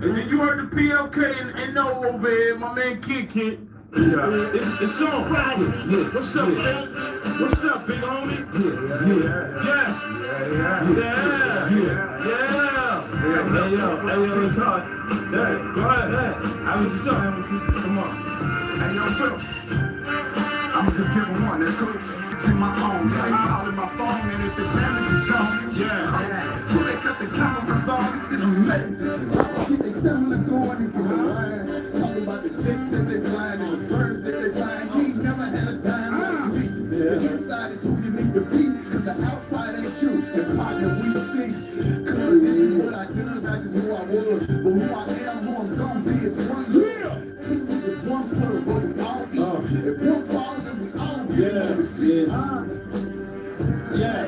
And then you heard the PLK and No over here, my man Kid. Yeah. It's on Friday. Yeah. What's up, man? What's up, big homie? Yeah. Hey, yo, it's hard. Yeah, go ahead. I was so. Come on. Hey, yo, Phil. I'ma just give him one. That's cool. In my own. Yeah, he calling my phone, and if the damage is gone. Yeah. So they cut the cameras on. It's amazing. They still going and get lying. Talking about the chicks that they flying and the birds that they flying. He never had a dime like me. The inside is who you need to be, cause the outside ain't true. And partner, we see. Cause this is what I done, not just who I was. But who I am, who I'm gonna be is one look. Two is one pillar, but we all eat. If one falls, then we all get Yeah.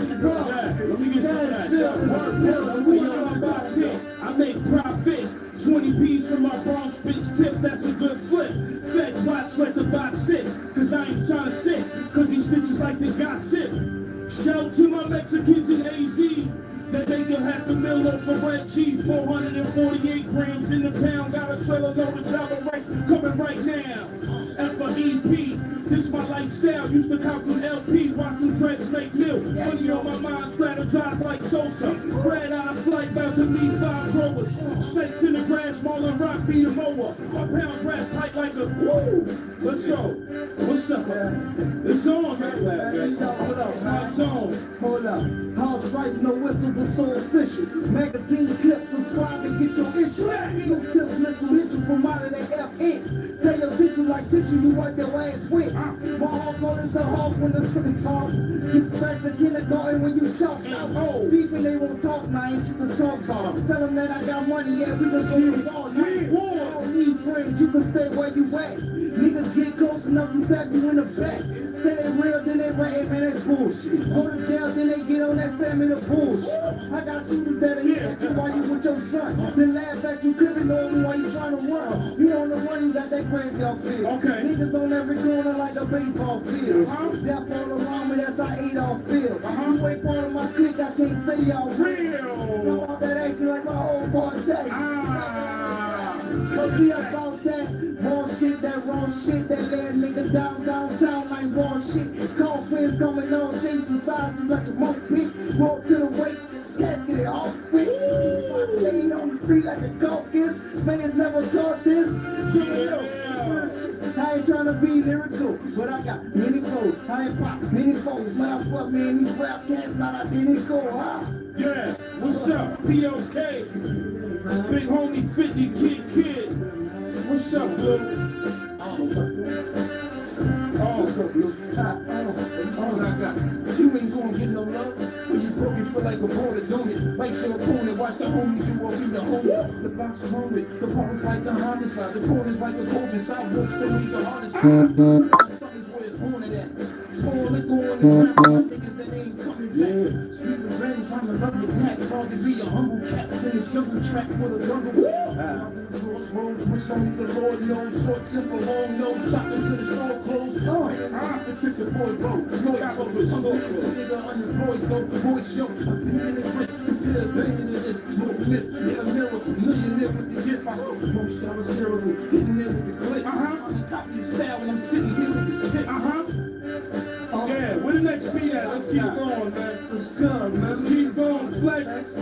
Let me get some of that. We on my box hit. I make profit. 20 P's from my Bronx bitch tip, that's a good flip. Feds watch, let the box sit, cause I ain't trying to sit, cause these bitches like to gossip. Shout to my Mexicans in AZ, that make a $500,000 off a red cheese, 448 grams in the pound, got a trailer load of Java right, coming right now. F-E-P, this my lifestyle, used to come from LP, watch them dreads make milk, money on my mind, strategize like Sosa, red eye flight, bout to meet 5 growers, snakes in the grass, Marlon Rock, beat a mower, my pounds wrap tight like a, woo, let's go, what's up, man? It's on, man. Hold up, How's on? Hold up. House rights, no whistle, but so official. Magazine clips, subscribe and get your issue. No tips, missile hit you from out of the FN. Tell your teacher like tissue, you wipe your ass with. My hawk on is the hawk when the critics talk. Get back to kindergarten when you chalk out. Beefing they won't talk, now ain't you can talk about. Tell them that I got money, yeah, we gon' get it all night. I don't need friends, you can stay where you at. Niggas get close enough to stab you in the back. Say they real, then they ratting, man, that's bullshit. Go to jail, then they get on that salmon of bullshit. I got shooters that'll hit at you while you with your son. Then laugh at you, cribbing on you while you trying to run. You on the run, you got that graveyard feel. Okay. Niggas on every corner like a baseball field. Death all around me, that's how Adolf feel. You ain't part of my clique, I can't say y'all real. Come out that action like my old boy Jack. So see about that raw shit, that raw shit, that last nigga downtown like raw shit. Coffins coming on shapes and sizes like a monk pit. Roll to the weight, casket it all spit. Laying on the street like a caucus. Fans never caught this. I ain't trying to be lyrical, but I got many flows. I ain't pop many foes. When I fuck me and these rap cats, not identical, huh? Yeah, what's up, PLK? Big homie 50 Kid. What's up, Blue? What's up, Blue? All I got. You ain't gonna get no love when you broke, you feel like a board of donut. Like your opponent, watch the homies, you won't be the homie. The box is hungry, the opponent's like a homicide. The corner's like a golden sidewalks, still need the hardest. Something's where it's haunted at. Pour liquor on the ground, niggas that ain't coming back. Sweet revenge, I'm a lovely cat. Hard to be a humble cat in this jungle track with a jungle. Crossroads, which only the Lord knows. Short temper, long nose, shopping till the store closed. The trick the boy broke. Lloyd focus, I'm a nigga unemployed, so voice show. Opinion and risk, compare banging to this. No lift, yeah, a miracle, millionaire with the gift. I hope no shower miracle, hitting there with the clip. I'm copy your style and I'm sitting here with the chip. Yeah, where the next beat at? Let's keep going, man. Let's go, man. Let's keep going, flex.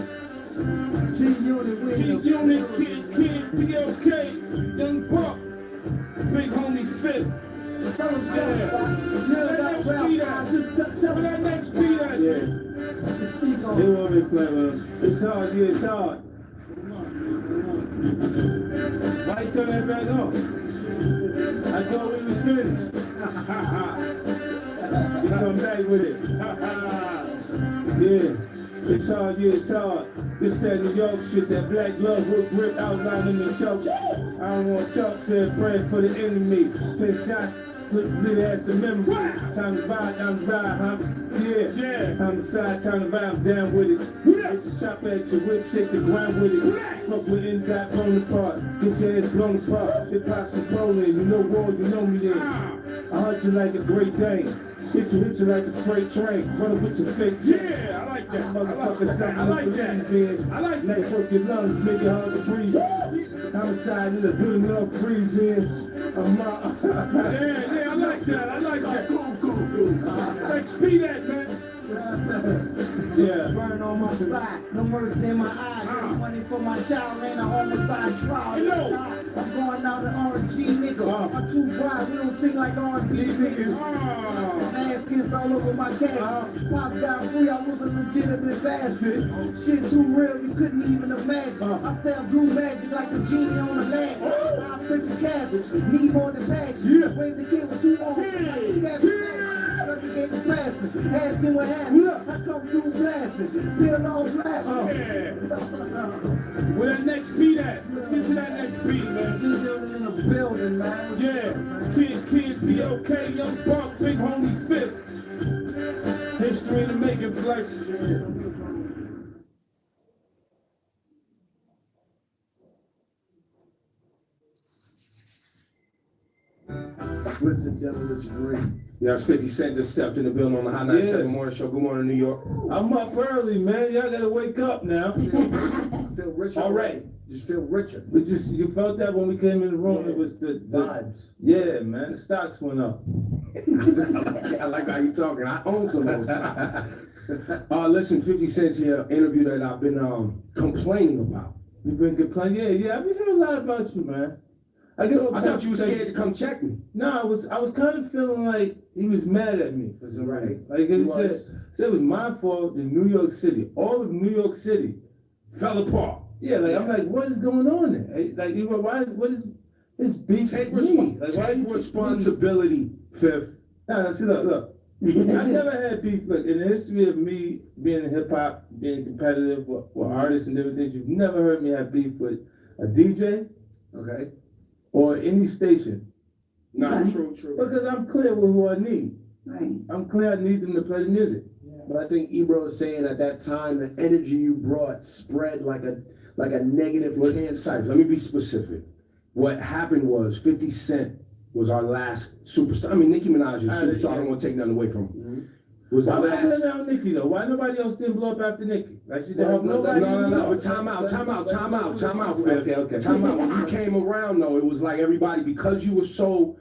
G-Unit, G-Unit, Kid, PLK, Young Buck, Big Homie Fifth. Where that next beat at? Yeah. They want me to play with them. It's hard, yeah, it's hard. Why you turn that back on? I thought we was finished. You come back with it. Yeah, it's hard, yeah, it's hard. This that New York shit, that black love hook grip outline in the chokes. I don't want to talk, said praying for the enemy. 10 shots, put it as a memory. Time to ride, I'm huh? Yeah. I'm the side, time to ride, I'm down with it. Get the chop at your whip, shake the ground with it. Fuck with N-Dot on the part, get your ass blown apart. Hip hop's is rolling, you know war, you know me then. I hunt you like a great thing. Hit you like a freight train. Run up with your fake chain. Yeah, I like that. Motherfucker, I like that. I like that. Night work your lungs, make it hard to breathe. homicide, and a good enough breeze in. Yeah, I like that. I like that. Cool. Let's be that, man. Yeah. Burn on my side, no mercy in my eyes. Money for my child and a homicide trial. I'm going out to R&G, nigga. I'm too dry, we don't sing like R&B niggas. Maskins all over my cast. Popped down free, I was a legitimate bastard. Shit too real, you couldn't even imagine. I sell blue magic like a genie on a lamp. I split your cabbage, need more than passion. Wave the kid with 2 arms, like cabbage. Get the blasting, asking what happened. I come through blasting, build on blasting. Where that next beat at? Let's get to that next beat, man. In the building, man. Yeah, kids be okay, young buck, big homie fifth. History in the making, Flex. With the devilish green. Yeah, it's 50 Cent just stepped in the building on the Hot 97 Morning Show. Good morning, New York. I'm up early, man. Y'all gotta wake up now. I feel richer already. Just feel richer. We just, you felt that when we came in the room. Yeah. It was the Vibes. Yeah, man. The stocks went up. I like how you talking. I own some of those. Listen, 50 Cent's here, interview that I've been complaining about. You've been complaining. Yeah. I've been hearing a lot about you, man. I thought you were scared to come check me. No, I was kind of feeling like he was mad at me for some reason. Like he said it was my fault in New York City. All of New York City Fell apart. Yeah, like I'm like, what is going on there? Like, what is this beef? Take with me? Like, why take responsibility, Fifth. Nah, see, look. I've never had beef. Look, in the history of me being in hip hop, being competitive with artists and different things, you've never heard me have beef with a DJ. Okay. Or any station. Not true. Because I'm clear with who I need. Right. I'm clear I need them to play the music. But I think Ebro is saying at that time the energy you brought spread like a negative cancer. Let me be specific. What happened was 50 Cent was our last superstar. I mean, Nicki Minaj is a superstar. I don't want to take nothing away from him. Was Why our would last. I Nicki though? Why nobody else didn't blow up after Nicki? Like she didn't have Well, nobody. No. But time out, Fifth. Okay. Time out. When you came around, though, it was like everybody, because you were so,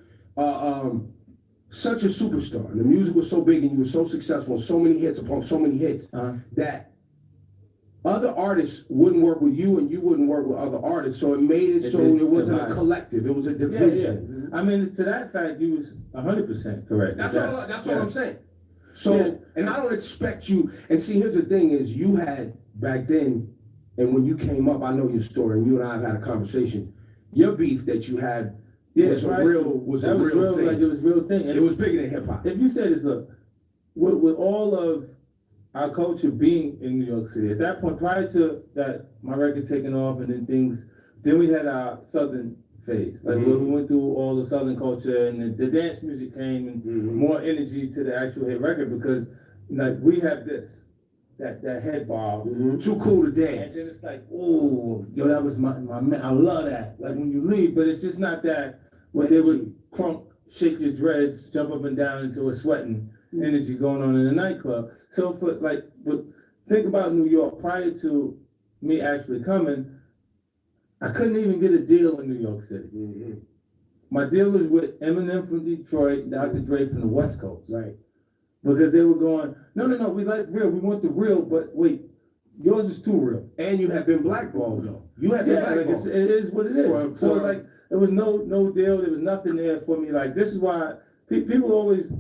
such a superstar, and the music was so big, and you were so successful, so many hits upon so many hits, that other artists wouldn't work with you, and you wouldn't work with other artists. So it made it so it wasn't a collective; it was a division. Yeah. I mean, to that fact, you was 100% correct. That's all I'm saying. So, and I don't expect you, and see, here's the thing is, you had, back then, and when you came up, I know your story, and you and I have had a conversation, your beef that you had was a real thing. Like it was a real thing. And it was bigger than hip-hop. If you say this, look, with all of our culture being in New York City, at that point, prior to that, my record taking off, and then we had our Southern phase, like where we went through all the Southern culture, and the dance music came, and more energy to the actual hit record, because like we have that head bob, Too cool to dance. and then it's like, oh, yo, that was my man. I love that. Like when you leave, but it's just not that where they would crunk, shake your dreads, jump up and down into a sweating energy going on in a nightclub. So but think about New York prior to me actually coming. I couldn't even get a deal in New York City. My deal was with Eminem from Detroit, Dr. Dre from the West Coast. Right. Because they were going, no, we like real, we want the real, but wait, yours is too real. And you have been blackballed, though. You have been blackballed. It is what it is. So like, there was no deal, there was nothing there for me. Like, this is why people always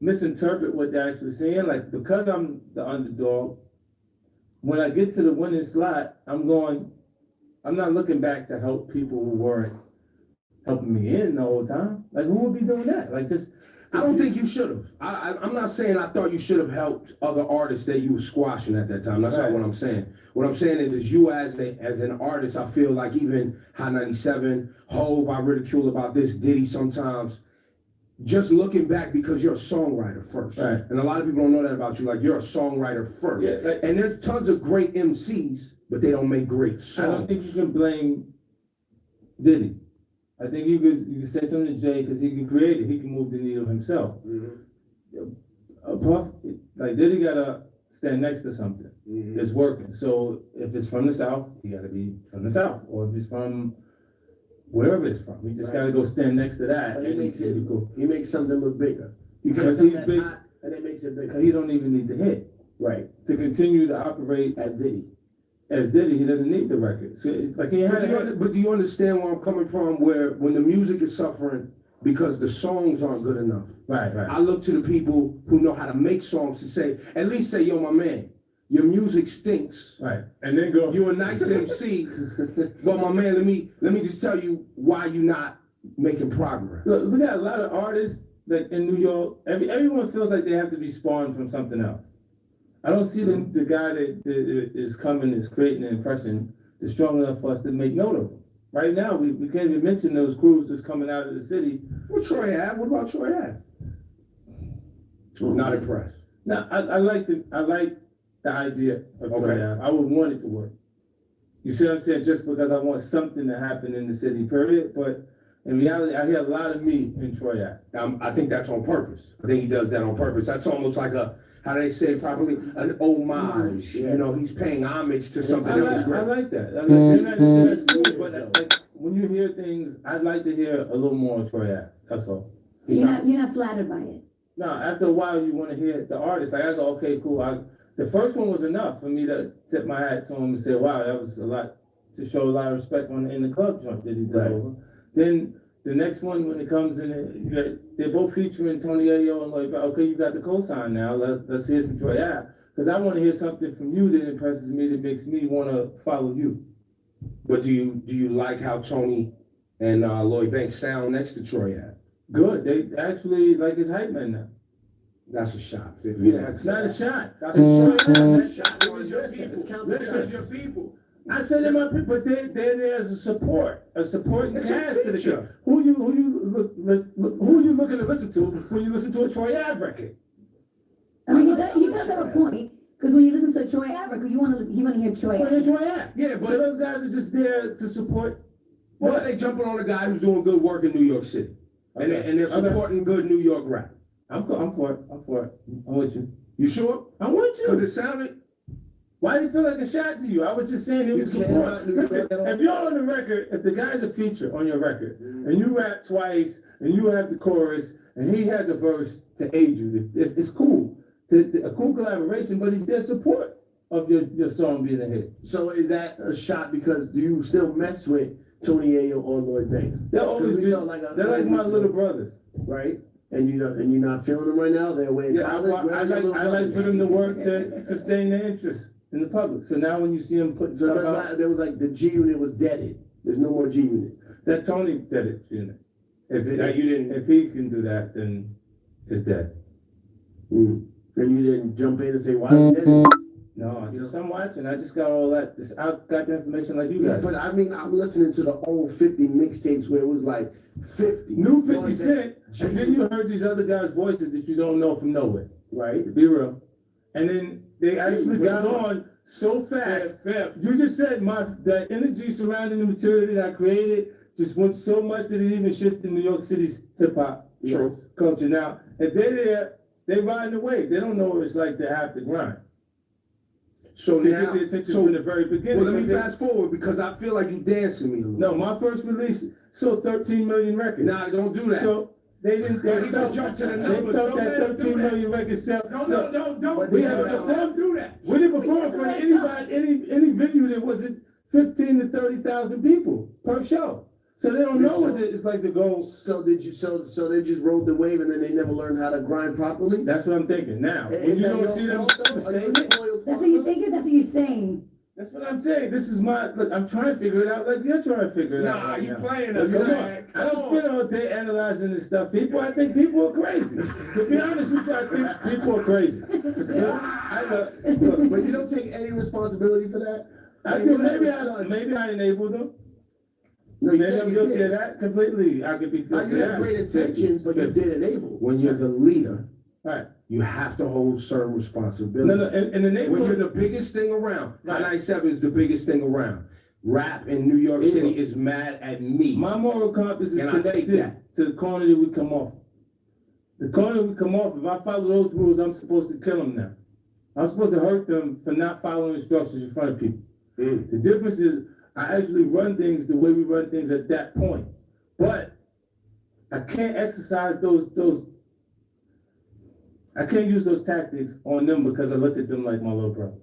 misinterpret what they're actually saying. Like, because I'm the underdog, when I get to the winning slot, I'm not looking back to help people who weren't helping me in the whole time. Like, who would be doing that? Like, I don't think you should have. I'm not saying I thought you should have helped other artists that you were squashing at that time. That's not what I'm saying. What I'm saying is you as an artist, I feel like even Hot 97, Hove, I ridicule about this, Diddy sometimes. Just looking back, because you're a songwriter first. Right. And a lot of people don't know that about you. Like, you're a songwriter first. Yeah, and there's tons of great MCs, but they don't make great songs. I don't think you can blame Diddy. I think you could say something to Jay, because he can create it. He can move the needle himself. Puff, like Diddy gotta stand next to something that's working. So if it's from the South, he gotta be from the South. Or if it's from wherever it's from. He just got to go stand next to that. But he and makes it'll be cool. He makes something look bigger. Because Something he's that's big. hot, and it makes it bigger. He don't even need the hit Right. to continue to operate As Diddy. as Diddy. He doesn't need the record. So like he had. But do you understand where I'm coming from? Where when the music is suffering because the songs aren't good enough. Right. I look to the people who know how to make songs to say, at least say, yo, my man, your music stinks. Right. And then go. You're a nice MC, but my man, let me just tell you why you're not making progress. Look, we got a lot of artists like in New York. Everyone feels like they have to be spawned from something else. I don't see the guy that is coming, is creating an impression, is strong enough for us to make note of him. Right now, we can't even mention those crews that's coming out of the city. What Troy Ave? What about Troy Ave? Not impressed. Now, I like the idea of Troy Ave. I would want it to work. You see what I'm saying? Just because I want something to happen in the city, period. But in reality, I hear a lot of me in Troy Ave. I think that's on purpose. I think he does that on purpose. That's almost like how do they say it properly? An homage. Yeah. You know, he's paying homage to something that was I great. like that. I'm not saying that's cool, but like, when you hear things, I'd like to hear a little more on Troy Ave. That's all. You're not flattered by it. No, after a while, you want to hear the artist. Like I go, okay, cool. The first one was enough for me to tip my hat to him and say, wow, that was a lot, to show a lot of respect in the club joint that he did over. Then the next one, when it comes in, they're both featuring Tony Ayo and Lloyd. Okay, you got the cosign now. Let's hear some Troy Ave. Because I want to hear something from you that impresses me, that makes me want to follow you. But do you like how Tony and Lloyd Banks sound next to Troy Ave? Good. They actually like his hype man now. That's a shot. It's not a shot. That's a shot. It's Listen, people. I said they're my people, but they're there as a supporting cast to the show. Who you looking to listen to when you listen to a Troy Ave record? I mean, he does have a point, because when you listen to a Troy Ave record, you want to hear Troy Ave. Troy Ave. Yeah, but so those guys are just there to support. Well, they jumping on a guy who's doing good work in New York City, and they're supporting good New York rap. I'm for it. I'm with you. You sure? I'm with you. Because it sounded. Why do you feel like a shot to you? I was just saying it was support. Listen, if you're on the record, if the guy's a feature on your record, and you rap twice, and you have the chorus, and he has a verse to aid you, it's cool. A cool collaboration, but he's there support of your song being a hit. So is that a shot because do you still mess with Tony Ayo or Lloyd Banks? They're always they're like my little brothers. Right? And you're not feeling them right now? They're away in college? I like for them to work to sustain their interest in the public. So now when you see them putting stuff out, there was like the G Unit was deaded. There's no more G Unit. That Tony did it, unit. If he can do that, then it's dead. And you didn't jump in and say why he did it? No, I'm watching. I just got all that. I got the information like you guys. But I mean, I'm listening to the old 50 mixtapes where it was like 50. New 50 Cent, and then you heard these other guys' voices that you don't know from nowhere. Right. To be real. And then they actually got on so fast. You just said that energy surrounding the material that I created just went so much that it even shifted New York City's hip hop culture. Now, if they're there, they riding the wave. They don't know what it's like to have to grind. So to now, get the attention from the very beginning. Well, let me fast forward because I feel like you dancing me a little. No, my first release sold 13 million records. Nah, don't do that. So they didn't. They felt, jump to the they numbers. felt that 13 million records sell. Don't. We haven't performed through that. We didn't perform for any venue that wasn't 15 to 30,000 people per show. So they don't know what it's like to go. So they just rode the wave and then they never learned how to grind properly? That's what I'm thinking. Now, when you don't see them sustain it. That's what you're thinking, that's what you're saying. That's what I'm saying. This is look, I'm trying to figure it out like you're trying to figure it out. Nah, you playing us. man. I don't spend all day analyzing this stuff. I think people are crazy. To be honest with you, I think people are crazy. But you don't take any responsibility for that? I do. Maybe I enabled them. No, maybe I'm guilty of that completely. I could be guilty. You have great intentions, but you did enable. When you're the leader, right, you have to hold certain responsibility. No, in the neighborhood, when you're the biggest thing around, 997 is the biggest thing around. Rap in New York City is mad at me. My moral compass is connected to the corner that we come off. The corner we come off, if I follow those rules, I'm supposed to kill them now. I'm supposed to hurt them for not following instructions in front of people. The difference is I actually run things the way we run things at that point. But I can't exercise I can't use those tactics on them because I look at them like my little brother.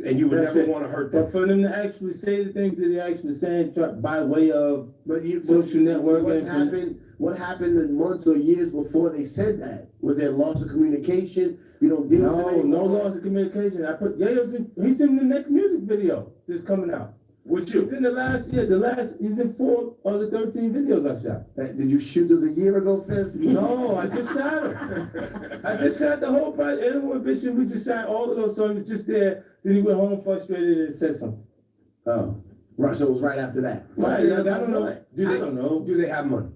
And you would That's never it. want to hurt them. But for them to actually say the things that they're actually saying by way of social networking. What happened in months or years before they said that? Was there loss of communication? You don't deal with it anymore? No loss of communication. I put he's in the next music video that's coming out. With you? It's in he's in 4 of the 13 videos I shot. Did you shoot those a year ago, Fifth? No, I just shot them. I just shot the whole project. Animal Ambition, we just shot all of those songs just there. Then he went home frustrated and said something. Oh, right. So it was right after that. Right, I don't know. I don't know. Do they have money?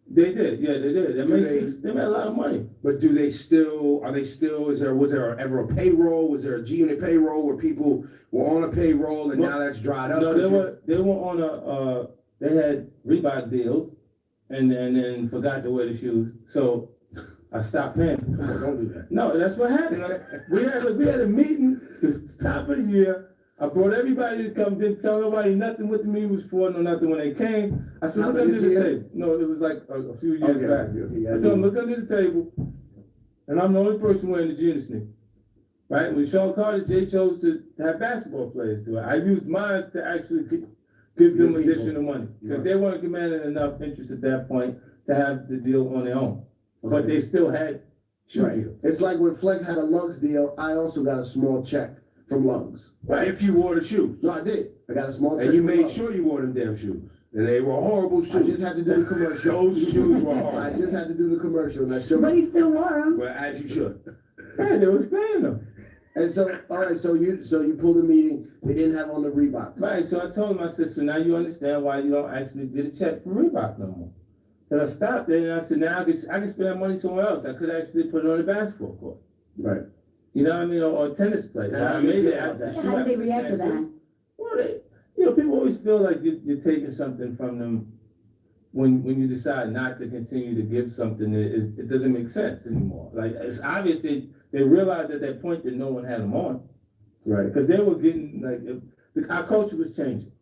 They did, yeah, they did. They made a lot of money. But was there ever a payroll? Was there a G-Unit payroll where people were on a payroll and now that's dried up? No, they were on they had Reebok deals and then forgot to wear the shoes. So I stopped paying. Don't do that. No, that's what happened. We had a meeting, the top of the year. I brought everybody to come, didn't tell nobody nothing what the meeting was for, no nothing when they came. I said, look under the table. No, it was like a few years back. I told them, look under the table, and I'm the only person wearing the jeans sneaker. Right? When Sean Carter, Jay chose to have basketball players do it. I used mine to actually give them additional money because they weren't commanding enough interest at that point to have the deal on their own. But they still had shoe deals. It's like when Flex had a Lugs deal, I also got a small check from Lugs. Right. If you wore the shoes. No, I did. I got a small check. And you from made Lugs. sure you wore them damn shoes. And they were horrible shoes. I just had to do the commercial. Those shoes were horrible. I just had to do the commercial. And that's true. But he still wore them. Well, as you should. Yeah, they was paying them. And so, all right, so you pulled a meeting. They didn't have on the Reebok. Right, so I told my sister, now you understand why you don't actually get a check from Reebok no more. Because I stopped there and I said, now I can spend that money somewhere else. I could actually put it on the basketball court. Right. You know what I mean? Or tennis play. How I do you made feel it. about that? How did they react to that? Well, people always feel like you're taking something from them when you decide not to continue to give something. It doesn't make sense anymore. Like, it's obvious they realized at that point that no one had them on. Right. Because they were getting, our culture was changing.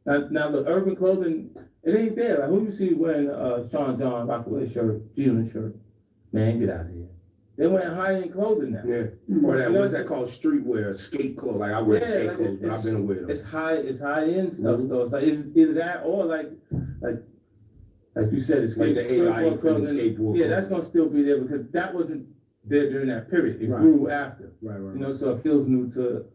Now the urban clothing, it ain't there. Like, who you see wearing Sean John Rockaway shirt, G-Unit shirt? Man, get out of here. They wearing high-end clothing now. Yeah. Or that, what's that called? Streetwear, skate clothes. Like, I wear skate clothes, but I've been aware of It's high-end stuff, so it's like, it's either that or like you said, it's like the skateboard clothing. skateboard. Yeah, that's gonna still be there because that wasn't there during that period. It grew after. Right. You know, so it feels new to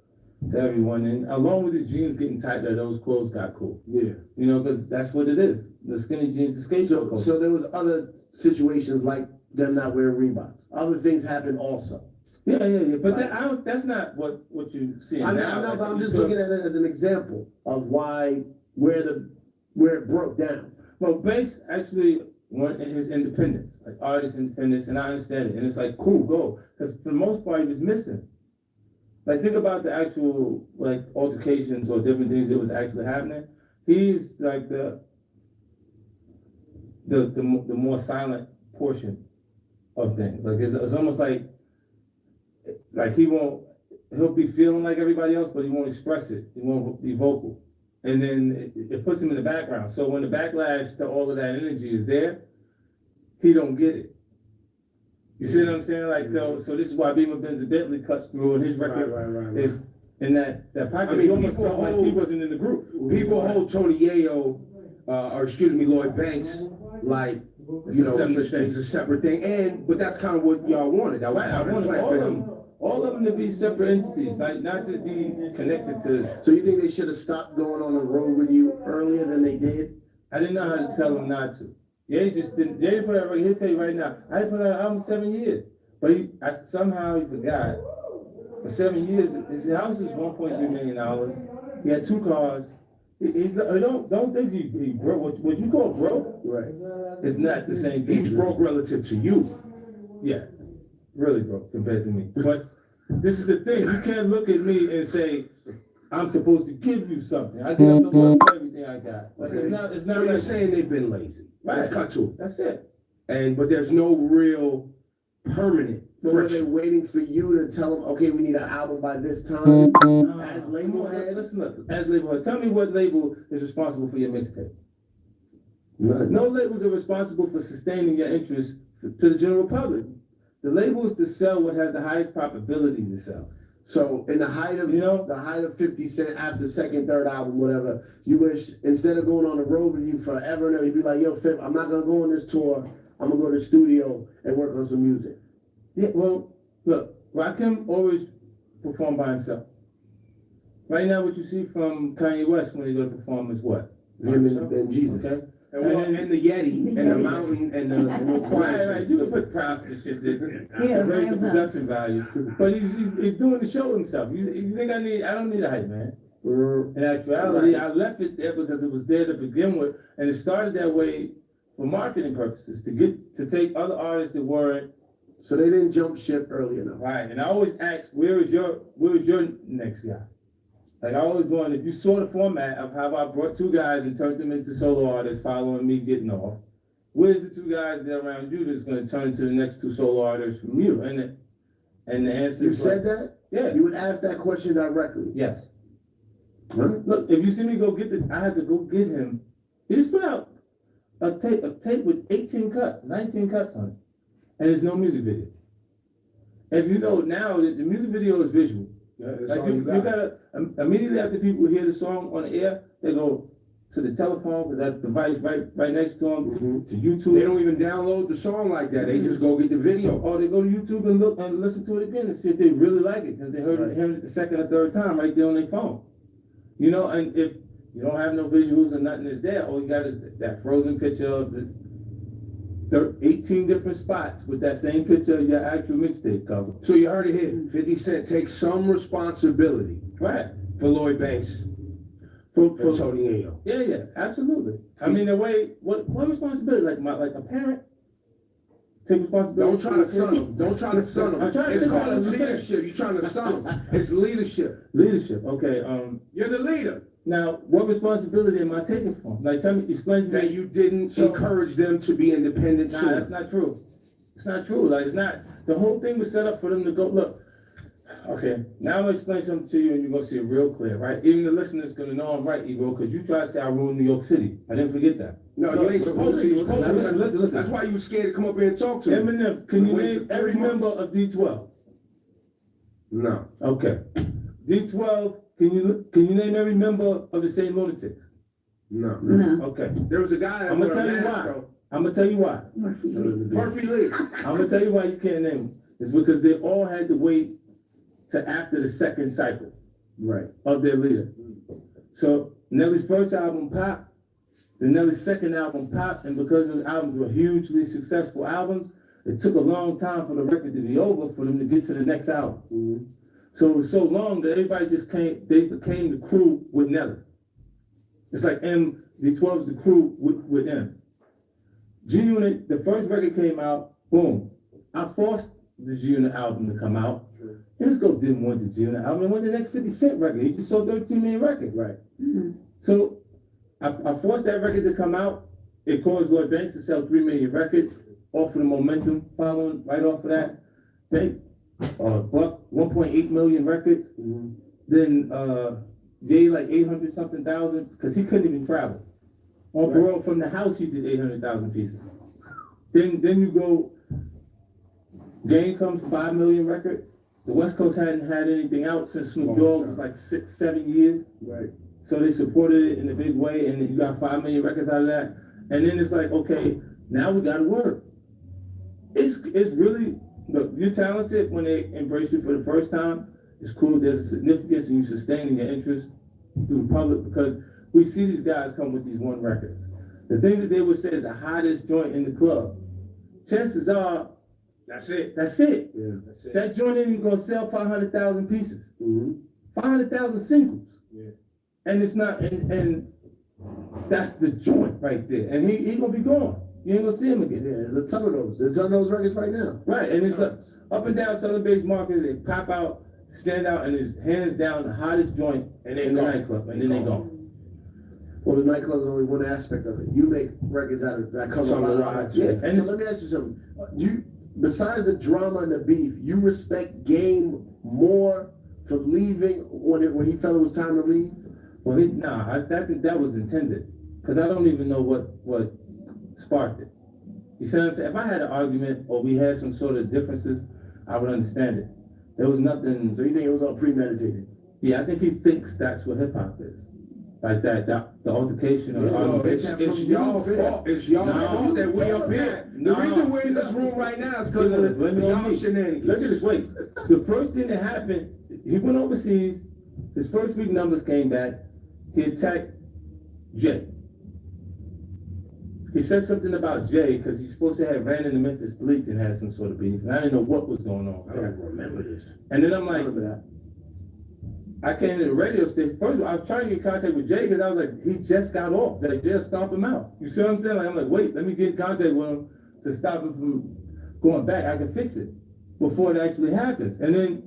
everyone. And along with the jeans getting tighter, those clothes got cool. Yeah. You know, because that's what it is. The skinny jeans, the skateboard clothes. So there was other situations like them not wearing Reeboks. Other things happened also. Yeah. But that's not what you see now. But I'm just looking at it as an example of where it broke down. Well, Banks actually wanted his independence, like artist independence, and I understand it. And it's like, cool, go. Because for the most part, he was missing. Like, think about the actual, like, altercations or different things that was actually happening. He's like the more silent portion of things. Like, it's almost like he'll be feeling like everybody else, but he won't express it. He won't be vocal. And then it puts him in the background. So when the backlash to all of that energy is there, he don't get it. You see what I'm saying? Like, so this is wwhy Beamer Benz Bentley cuts through, and his record is in that pocket. I mean, he almost felt like he wasn't in the group. People hold Tony Yayo, Lloyd Banks, like, It's a separate thing. It's a separate thing. But that's kind of what y'all wanted. That was Right, I part of the wanted plan for him. all of them to be separate entities, like not to be connected to. So you think they should have stopped going on the road with you earlier than they did? I didn't know how to tell him not to. Jay just didn't. Jay didn't put out. He'll tell you right now. I didn't put out an album 7 years, but somehow he forgot. For 7 years, his house is $1.3 million. He had 2 cars. Don't think he broke. What you call broke? Right. It's not the same thing. He's broke relative to you. Yeah, really broke compared to me. But this is the thing. You can't look at me and say, I'm supposed to give you something. I get up and work for everything I got. Like, it's not So you're like saying they've been lazy. Right. Let's cut to it. That's it. But there's no real permanent. But were they waiting for you to tell them, okay, we need an album by this time? As label head? Listen, look, as label head, tell me what label is responsible for your mixtape. None. No labels are responsible for sustaining your interest to the general public. The label is to sell what has the highest probability to sell. So in the height of, You know? the height of 50 Cent, after second, third album, whatever, you wish, instead of going on the road with you forever and ever, you'd be like, yo, Fib, I'm not gonna go on this tour. I'm gonna go to the studio and work on some music. Yeah, well, look, Rakim always performed by himself. Right now, what you see from Kanye West when he go to perform is what? Him and Jesus. Okay? And the Yeti, and the mountain, and the choir. Right, you can put props and shit to Yeah, raise right, the production value. But he's doing the show himself. You think I don't need a hype man. In actuality, I left it there because it was there to begin with, and it started that way for marketing purposes, to take other artists that weren't. So they didn't jump ship early enough. Right, and I always ask, where is your next guy? Like I always going, if you saw the format of how I brought two guys and turned them into solo artists following me getting off, where's the two guys that are around you that's going to turn into the next two solo artists from you? And the answer You is said that? Yeah. You would ask that question directly. Yes. Huh? Look, if you see me go I had to go get him. He just put out a tape with 18 cuts, 19 cuts on it. And there's no music video. If you know now that the music video is visual. Yeah, that's Like all you gotta, immediately after people hear the song on the air, they go to the telephone, because that's the device right next to them, to YouTube. They don't even download the song like that. They just go get the video. Or they go to YouTube and look and listen to it again and see if they really like it, because they heard it the second or third time right there on their phone. You know, and if you don't have no visuals and nothing is there, all you got is that frozen picture of the 18 different spots with that same picture of your actual mixtape cover. So you heard it here. 50 Cent takes some responsibility, Right. for Lloyd Banks, For for Tony Ayo. Yeah, absolutely. I mean, the way, what responsibility? Like a parent? Take responsibility. Don't try to son him. Don't try to son him. I'm trying to It's figure out called what you're saying. leadership. You're trying to son him. It's leadership. Leadership, okay. You're the leader. Now, what responsibility am I taking for? Like, explain to That me. you didn't encourage them to be independent Nah, too. that's not true. It's not true. Like, it's not. The whole thing was set up for them to go, look. Okay, now I'm gonna explain something to you and you're gonna see it real clear, right? Even the listeners gonna know I'm right, Ebro, because you tried to say I ruined New York City. I didn't forget that. No, you ain't supposed to. You're supposed to Listen. That's why you were scared to come up here and talk to me. Eminem, can you Wait name for every 3 months. member of D12? No. Okay. D12, can you name every member of the St. Lunatics? No. No. Okay. There was a guy that I'm gonna wore a tell you mask, why. though. I'm gonna tell you why. Murphy Lee. I'm gonna tell you why you can't name them. It's because they all had to wait to after the second cycle of their leader. So Nelly's first album popped, then Nelly's second album popped, and because those albums were hugely successful albums, it took a long time for the record to be over for them to get to the next album. So it was so long that everybody they became the crew with Nelly. It's like D12's the crew with M. G-Unit, the first record came out, boom. I forced the G-Unit album to come out. Let's go didn't want the G-Unit album. And went the next 50 Cent record. He just sold 13 million records. So I forced that record to come out. It caused Lloyd Banks to sell 3 million records off of the momentum following right off of that. Then Buck 1.8 million records. Then Jay like 800 something thousand because he couldn't even travel. On parole from the house he did 800,000 pieces. Then you go. Game comes 5 million records. The West Coast hadn't had anything out since Snoop Dogg was like 6-7 years. So they supported it in a big way, and then you got 5 million records out of that. And then it's like, okay, now we gotta work. It's really, look, you're talented when they embrace you for the first time. It's cool, there's a significance in you sustaining your interest through the public because we see these guys come with these one records. The things that they would say is the hottest joint in the club. Chances are, That's it. that's it. That's it. That joint ain't even gonna sell 500,000 pieces. 500,000 singles. And it's not, and that's the joint right there. And he gonna be gone. You ain't gonna see him again. There's a ton of those. There's a ton of those records right now. Right, and it's like up and down Southern Base markets, they pop out, stand out, and it's hands down the hottest joint in the nightclub, and then they go. Well, the nightclub is only one aspect of it. You make records out of that cover a lot of Yeah, and so let me ask you something. besides the drama and the beef, you respect Game more for leaving when he felt it was time to leave? Well, I think that was intended, because I don't even know what sparked it. You see what I'm saying? If I had an argument or we had some sort of differences, I would understand it. There was nothing. So you think it was all premeditated? Yeah, I think he thinks that's what hip hop is. Like the altercation or the argument. It's y'all fault. It's y'all fault that we up here. The reason we're in this room right now is because of y'all shenanigans. Look at this, wait. The first thing that happened, he went overseas, his first week numbers came back, he attacked Jay. He said something about Jay because he's supposed to have ran into Memphis Bleak and had some sort of beef, and I didn't know what was going on. I don't remember this. And then I'm like, Remember I came to the radio station. First of all, I was trying to get in contact with Jay because I was like, he just got off. They just stomped him out. You see what I'm saying? Like, I'm like, wait, let me get in contact with him to stop him from going back. I can fix it before it actually happens. And then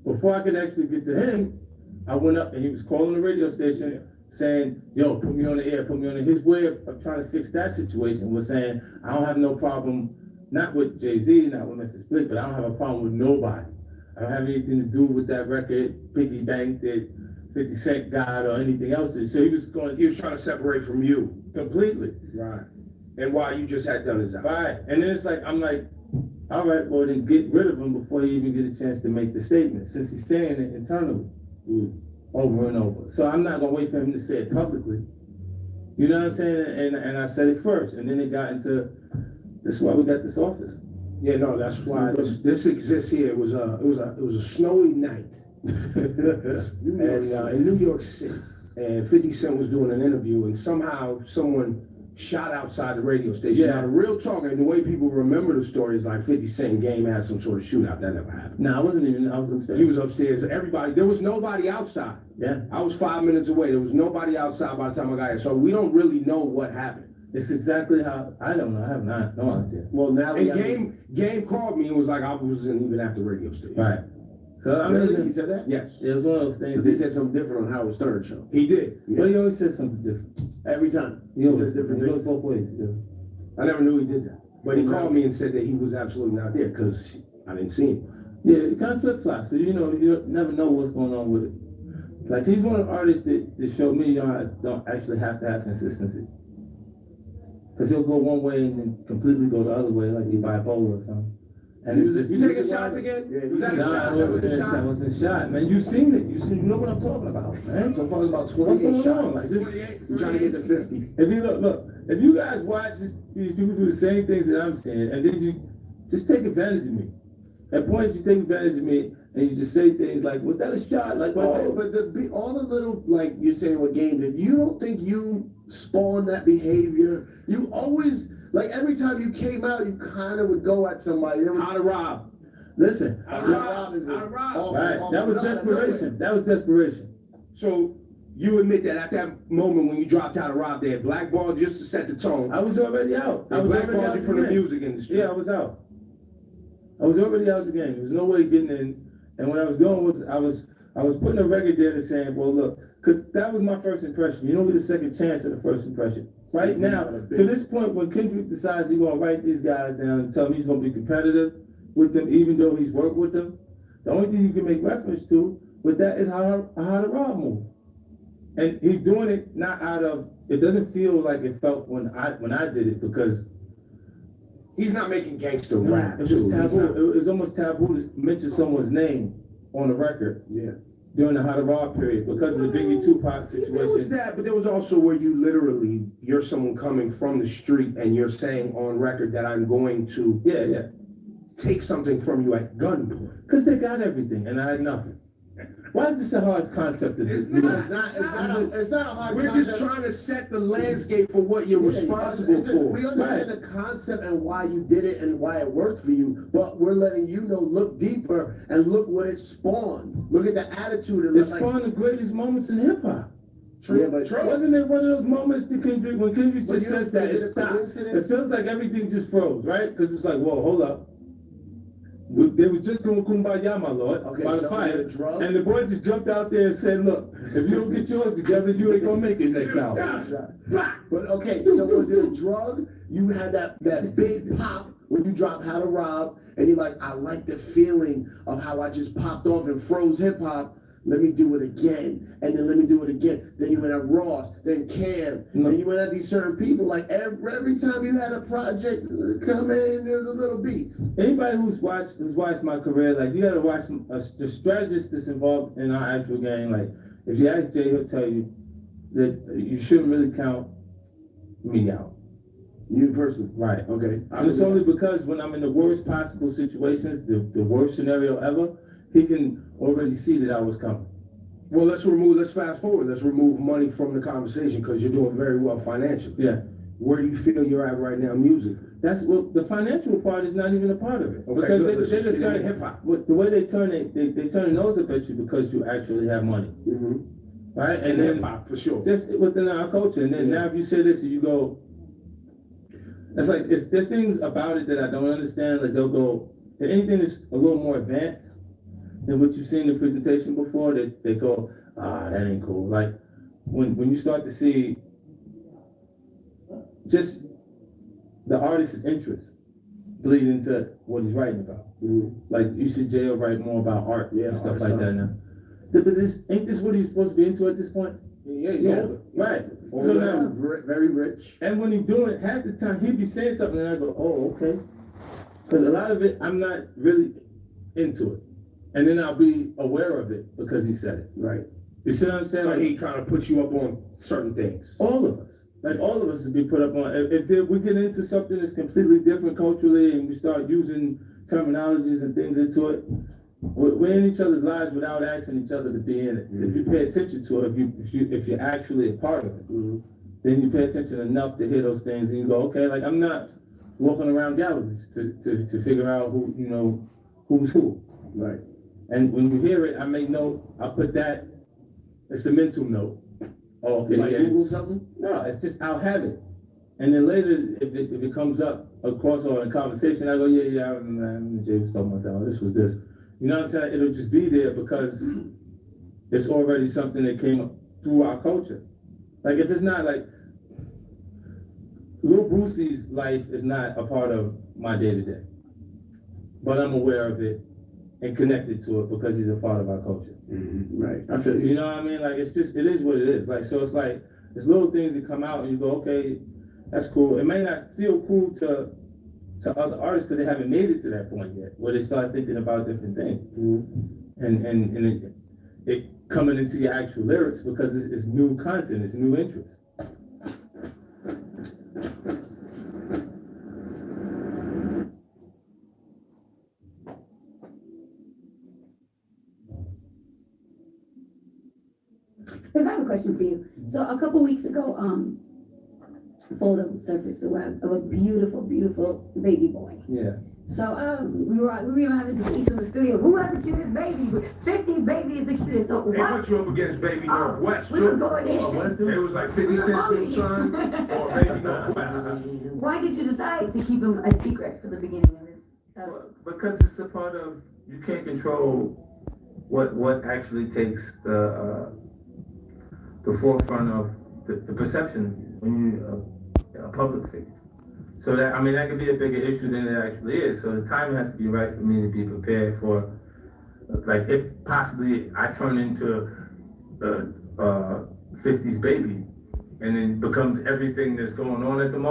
before I could actually get to him, I went up and he was calling the radio station saying, yo, put me on the air, put me on the air. His way of trying to fix that situation was saying, I don't have no problem, not with Jay-Z, not with Memphis Bleak, but I don't have a problem with nobody. I don't have anything to do with that record, Piggy Bank, that 50 Cent got or anything else. So he was trying to separate from you completely. Right. And why you just had done his out. Right. And then it's like, I'm like, all right, well then get rid of him before he even get a chance to make the statement, since he's saying it internally over and over. So I'm not gonna wait for him to say it publicly. You know what I'm saying? And I said it first, and then it got into, this is why we got this office. Yeah, no, that's why this exists here. It was a snowy night in New York City, and 50 Cent was doing an interview, and somehow someone shot outside the radio station. Yeah. Now the real talk, and the way people remember the story is like 50 Cent and Game had some sort of shootout. That never happened. No, I was upstairs. He was upstairs. There was nobody outside. Yeah. I was 5 minutes away. There was nobody outside by the time I got here. So we don't really know what happened. It's exactly how, I don't know, I have no idea. Well, now And Game called me and was like, I wasn't even at the radio station. Right. So I Really? mean, He said that? Yes, it was one of those things. Because he said something different on Howard Stern's show. he did. But he always says something different. Every time. He always says different he goes things. both ways. Yeah. I never knew he did that. But he called me and said that he was absolutely not there because I didn't see him. Yeah, it kind of flip flops. So you never know what's going on with it. Like he's one of the artists that showed me I don't actually have to have consistency. Because he'll go one way and then completely go the other way, like he's bipolar or something. And it's just, You taking shots again? Yeah, Was that a shot? That wasn't a shot, man. You seen it. You know what I'm talking about, man. So far, it's about What's 28 going on? shots. Like, You're trying to get to 50. if you look, if you guys watch these people do the same things that I'm saying, and then you just take advantage of me. At points you take advantage of me and you just say things like, was that a shot? Like, But all the little, like you're saying what Game did, you don't think you spawned that behavior? You always, like every time you came out, you kind of would go at somebody. How to rob. listen, How to rob. right, that was desperation. That was desperation. So you admit that at that moment when you dropped out of Rob, they had blackballed just to set the tone. I was already out. They blackballed you from the music industry. Yeah, I was out. I was already out of the game. There was no way getting in. And what I was doing was I was putting a record there and saying, well, look, because that was my first impression. You don't get a second chance at the first impression. Right now, to this point, when Kendrick decides he's going to write these guys down and tell them he's going to be competitive with them, even though he's worked with them, the only thing you can make reference to with that is how to Rob move. And he's doing it not out of, it doesn't feel like it felt when I did it, because He's not making gangster rap. it was taboo. It was almost taboo to mention someone's name on the record. Yeah. During the How to Rob period, because of the Biggie Tupac situation. There was that, but there was also where you're someone coming from the street and you're saying on record that I'm going to take something from you at gunpoint. Because they got everything and I had nothing. Why is this a hard concept to It's do? not a hard We're concept. just trying to set the landscape for what you're responsible for. We understand the concept and why you did it and why it worked for you, but we're letting you know, look deeper and look what it spawned. Look at the attitude. It spawned the greatest moments in hip hop. Yeah, but Wasn't it one of those moments to Kendrick, when Kendrick But just you don't says that think it it's a stops? coincidence? It feels like everything just froze, right? Because it's like, whoa, hold up. They was just going kumbaya, my lord, Okay, by the so fire. a drug? And the boy just jumped out there and said, look, if you don't get yours together, you ain't gonna make it next album. But okay, so was it a drug? You had that big pop when you drop How to Rob, and you're like, I like the feeling of how I just popped off and froze hip hop. Let me do it again, and then let me do it again. Then you went at Ross, then Cam, then you went at these certain people. Like every time you had a project come in, there's a little beef. Anybody who's watched my career, like you gotta watch the strategist that's involved in our actual game. Like if you ask Jay, he'll tell you that you shouldn't really count me out. You personally, right? Okay. And it's only because when I'm in the worst possible situations, the worst scenario ever, he can already see that I was coming. Well, let's fast forward. Let's remove money from the conversation because you're doing very well financially. Yeah. Where do you feel you're at right now musically? That's the financial part is not even a part of it. Okay, because good. they just turn hip hop. The way they turn they turn their nose up at you because you actually have money. Mm-hmm. Right? And then hip hop for sure. Just within our culture. And then now if you say this and you go, it's like there's things about it that I don't understand. Like they'll go, and anything that's a little more advanced than what you've seen in the presentation before, they go, that ain't cool. Like when you start to see just the artist's interest bleed into what he's writing about. Mm-hmm. Like you see J.O. write more about art and stuff like that now. But ain't this what he's supposed to be into at this point? Yeah, he's older. Right. Older, So now, very rich. and when he's doing it, half the time he'd be saying something and I go, oh, okay. Because a lot of it, I'm not really into it. And then I'll be aware of it because he said it. Right. You see what I'm saying? So Like, he kind of puts you up on certain things. all of us. Like all of us would be put up on. If we get into something that's completely different culturally and we start using terminologies and things into it, we're in each other's lives without asking each other to be in it. If you pay attention to it, if you're actually a part of it, then you pay attention enough to hear those things and you go, okay, like I'm not walking around galleries to figure out who's who. Right. And when you hear it, I make note, I'll put that, it's a mental note. Oh, okay, Like yeah. Google something? No, it's just I'll have it. And then later, if it comes up, of course, or in conversation, I go, yeah, I remember Jay was talking about that, this was this. You know what I'm saying? It'll just be there because it's already something that came up through our culture. Like if it's not like, Lil Boosie's life is not a part of my day-to-day. But I'm aware of it and connected to it because he's a part of our culture. Mm-hmm. Right. I feel you. You know what I mean? Like it's just, it is what it is. Like, so it's like, there's little things that come out and you go, okay, that's cool. It may not feel cool to other artists because they haven't made it to that point yet, where they start thinking about different things. Mm-hmm. And it coming into your actual lyrics because it's new content, it's new interest. If I have a question for you. So a couple weeks ago, a photo surfaced the web of a beautiful, beautiful baby boy. Yeah. So we were even having debates in the studio. Who has the cutest baby? 50's baby is the cutest. So They what? put you up against Baby Northwest, We were too. going in. It was like 50 Cent's new son or Baby Northwest. Why did you decide to keep him a secret for the beginning of his? Because it's a part of, you can't control what actually takes the forefront of the perception when you're a public figure. So that, I mean, that could be a bigger issue than it actually is. So the timing has to be right for me to be prepared for, like, if possibly I turn into 50's baby and it becomes everything that's going on at the moment.